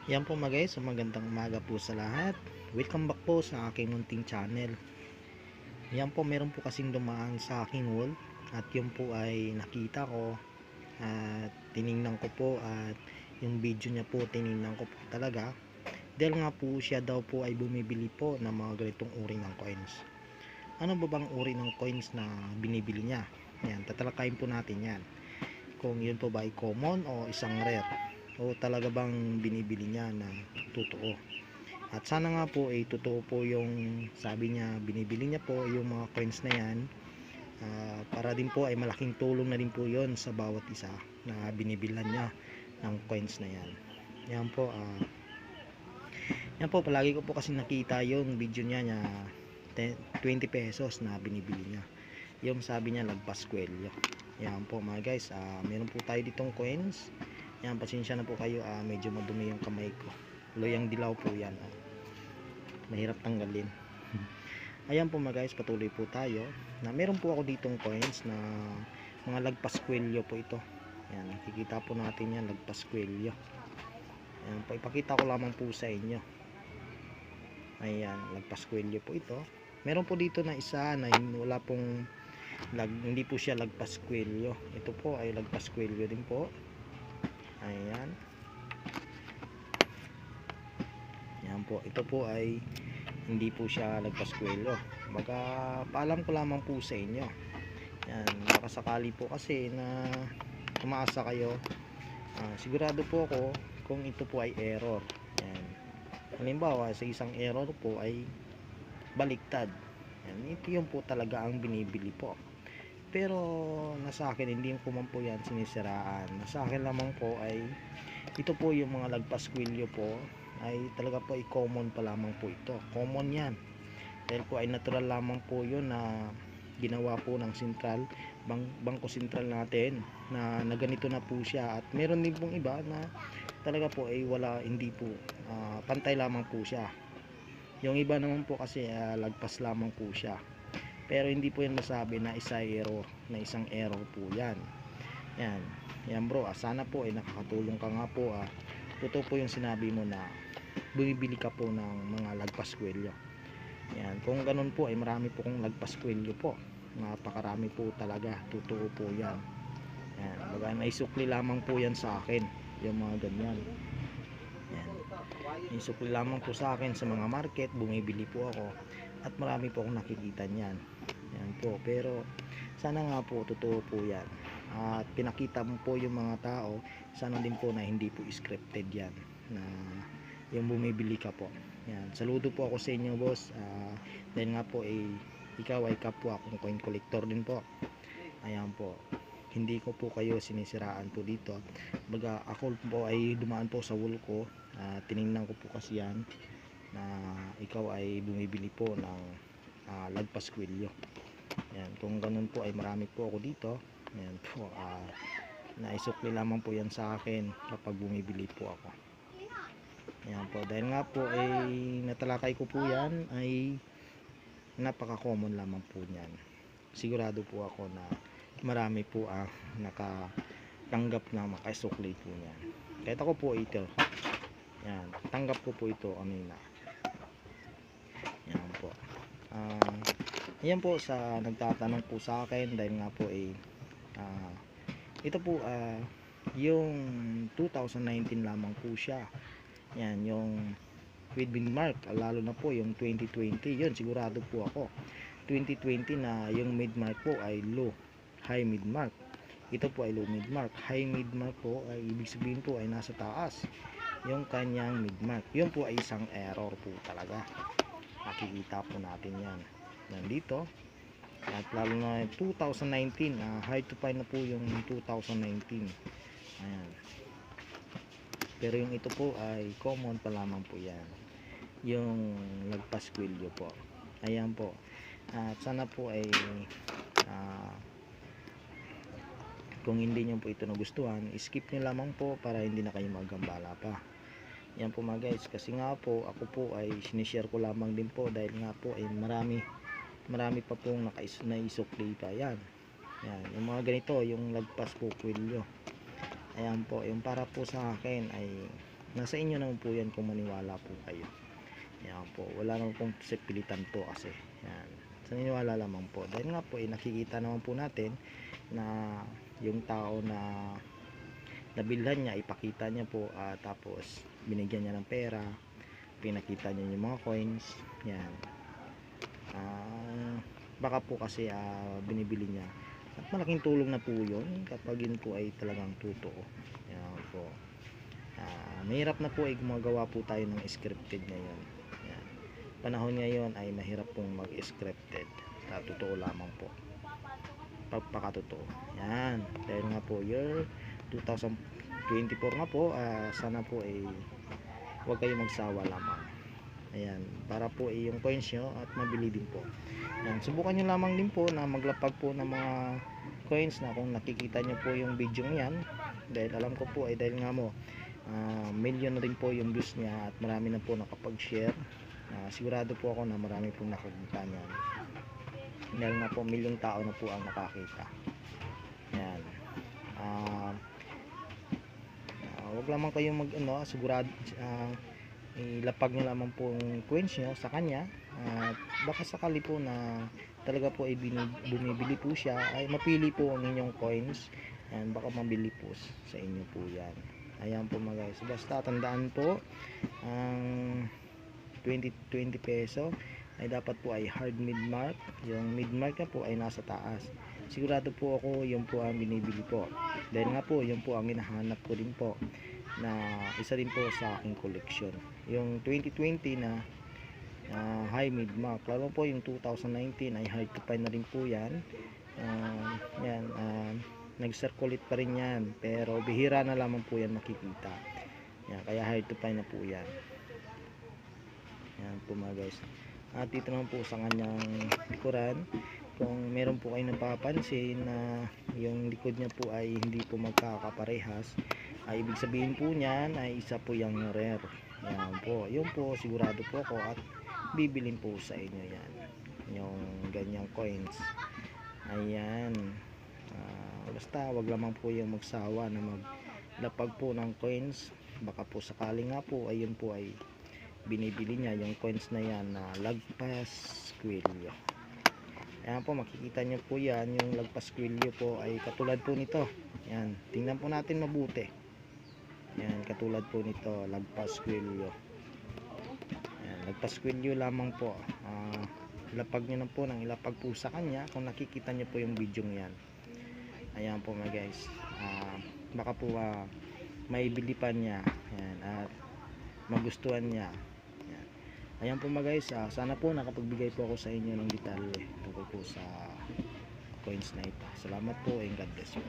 Yan po mga guys, magandang umaga po sa lahat. Welcome back po sa aking munting channel. Yan po, meron po kasing dumaan sa aking wall at yun po ay nakita ko at tiningnan ko po at yung video niya po tiningnan ko po talaga dahil nga po siya daw po ay bumibili po ng mga ganitong uri ng coins. Ano ba bang uri ng coins na binibili niya? Yan, tatalakayin po natin yan. Kung yun po ba ay common o isang rare o talaga bang binibili niya na totoo. At sana nga po ay totoo po yung sabi niya binibili niya po yung mga coins na yan, para din po ay malaking tulong na din po yon sa bawat isa na binibilan niya ng coins na yan. Yan po palagi ko po kasi nakita yung video niya 20 pesos na binibili niya, yung sabi niya lagpas kwelyo. Yan po mga guys, meron po tayo ditong coins. Yan, pasensya na po kayo, medyo madumi yung kamay ko. Loyang dilaw po yan, mahirap tanggalin. Ayan po mga guys, patuloy po tayo na meron po ako ditong coins na mga lagpas kwelyo po ito. Yan, nakikita po natin yan, lagpas kwelyo. Ayan po, ipakita ko lamang po sa inyo. Ayan, lagpas kwelyo po ito. Meron po dito na isa na wala pong hindi po siya lagpas kwelyo. Ito po ay lagpas kwelyo din po. Ayan. Yan po, ito po ay hindi po siya lagpas kwelyo. Baga paalam ko lamang po sa inyo. Yan, baka sakali po kasi na umaasa kayo, sigurado po ako kung ito po ay error. Yan. Halimbawa sa isang error po ay baliktad. Yan, ito yung po talaga ang binibili po. Pero nasa akin hindi ko man po yan sinisiraan. Nasa akin lamang po ay ito po yung mga lagpas kwelyo po ay talaga po ay common pa lamang po ito. Common yan. Dahil po ay natural lamang po yun na ginawa po ng sentral, bangko sentral natin na ganito na po siya. At meron din pong iba na talaga po ay wala, hindi po pantay lamang po siya. Yung iba naman po kasi lagpas lamang po siya. Pero hindi po yan masabi na isang error po yan. Yan bro, sana po ay nakakatulong ka nga po. Totoo po yung sinabi mo na bumibili ka po ng mga lagpas kwelyo. Yan, kung ganun po ay marami po kong lagpas kwelyo po. Napakarami po talaga, totoo po yan. Yan, baga naisukli lamang po yan sa akin, yung mga ganyan. Yan, naisukli lamang po sa akin sa mga market, bumibili po ako. At marami po akong nakikita niyan. Yan po, pero sana nga po totoo po yan. At pinakita mo po yung mga tao, sana din po na hindi po scripted yan, na yung bumibili ka po. Yan, saludo po ako sa inyo boss. Dahil nga po ikaw ay kapwa akong coin collector din po. Ayan po, hindi ko po kayo sinisiraan po dito. Baga ako po ay dumaan po sa wall ko, tiningnan ko po kasi yan na ikaw ay bumibili po ng lagpas kwelyo. Yan, kung ganun po ay marami po ako dito. Yan po, naisukli lamang po yan sa akin kapag bumibili po ako. Yan po, dahil nga po ay natalakay ko po yan, ay napaka common lamang po niyan. Sigurado po ako na marami po nakatanggap na makaisukli po niyan. Kahit ako po ito, yan, tanggap ko po ito kanina. Yan po. Ayan po sa nagtatanong po sa akin, dahil nga po ito po yung 2019 lamang po siya. Yan, yung with mark, lalo na po yung 2020, yun sigurado po ako 2020 na yung mid mark po ay low, high mid mark. Ito po ay low mid mark. High mid mark po ay ibig sabihin po ay nasa taas yung kanyang mid mark. Yun po ay isang error po talaga, makikita po natin yan nandito. At lalo na 2019, hard to find na po yung 2019. Ayan, pero yung ito po ay common pa lamang po yan, yung lagpas kwelyo po. Ayan po, at sana po ay kung hindi nyo po ito nagustuhan, skip nyo lamang po para hindi na kayo magambala pa. Yan po mga guys, kasi nga po ako po ay sinishare ko lamang din po dahil nga po ay marami pa pong naisukli pa yan. Yan, yung mga ganito, yung lagpas po kwelyo. Ayan po, yung para po sa akin ay nasa inyo naman po yan kung maniwala po kayo. Yan po, wala naman pong pilitan po kasi yan, sa niniwala lamang po dahil nga po nakikita naman po natin na yung tao na nabilhan niya, ipakita niya po, tapos binigyan niya ng pera, pinakita niya yung mga coins yan. Baka po kasi binibili niya at malaking tulong na po yun kapag yun po ay talagang totoo. Yan po, mahirap na po ay gumagawa po tayo ng scripted ngayon. Yan, panahon ngayon ay mahirap pong mag-scripted, totoo lamang po, pagpakatotoo. Yan, dahil nga po year 2024 nga po, sana po ay huwag kayong magsawa lamang. Ayan, para po yung coins nyo at mabili din po. Ayan, subukan nyo lamang din po na maglapag po ng mga coins na kung nakikita nyo po yung video yan, dahil alam ko po ay dahil nga mo million rin po yung views niya at marami na po nakapag-share. Sigurado po ako na marami pong nakakita niyan dahil nga po milyong tao na po ang nakakita. Ayan, wag lamang kayong sigurado, ilapag nyo lamang po yung coins nyo sa kanya at baka sakali po na talaga po ay bumibili po siya, ay mapili po ang inyong coins and baka mabili po sa inyo po yan. Ayan po mga guys, basta tandaan po ang 20 peso ay dapat po ay hard mid mark, yung mid mark na po ay nasa taas. Sigurado po ako yun po ang binibili po dahil nga po yun po ang hinahanap ko din po na isa din po sa aking collection, yung 2020 na high mid mark. Lalo po yung 2019 ay hard to find na rin po yan. Yan, nag-circulate pa rin yan pero bihira na lamang po yan makikita yan, kaya hard to find na po yan. Yan po mga guys, at dito naman po sa kanyang likuran, kung meron po kayo napapansin na yung likod niya po ay hindi po magkakaparehas, ay ibig sabihin po niyan ay isa po yung rare. Yan po, yun po sigurado po ako at bibilin po sa inyo yan, yung ganyang coins. Ayan, basta wag lamang po yung magsawa na maglapag po ng coins, baka po sakali nga po ayun po ay binibili niya yung coins na yan na lagpas kwelyo. Ayan po, makikita nyo po yan, yung lagpas kwelyo po ay katulad po nito. Yan, tingnan po natin mabuti. Yan, katulad po nito, lagpas kwelyo. Yan, lagpas kwelyo lamang po. Ilapag nyo na po ng ilapag po sa kanya kung nakikita nyo po yung video yan. Ayan po mga guys, baka po maibili pa niya yan, at magustuhan niya. Ayan po mga guys, sana po nakapagbigay po ako sa inyo ng detalye tungkol po sa coins na ito. Salamat po and God bless you.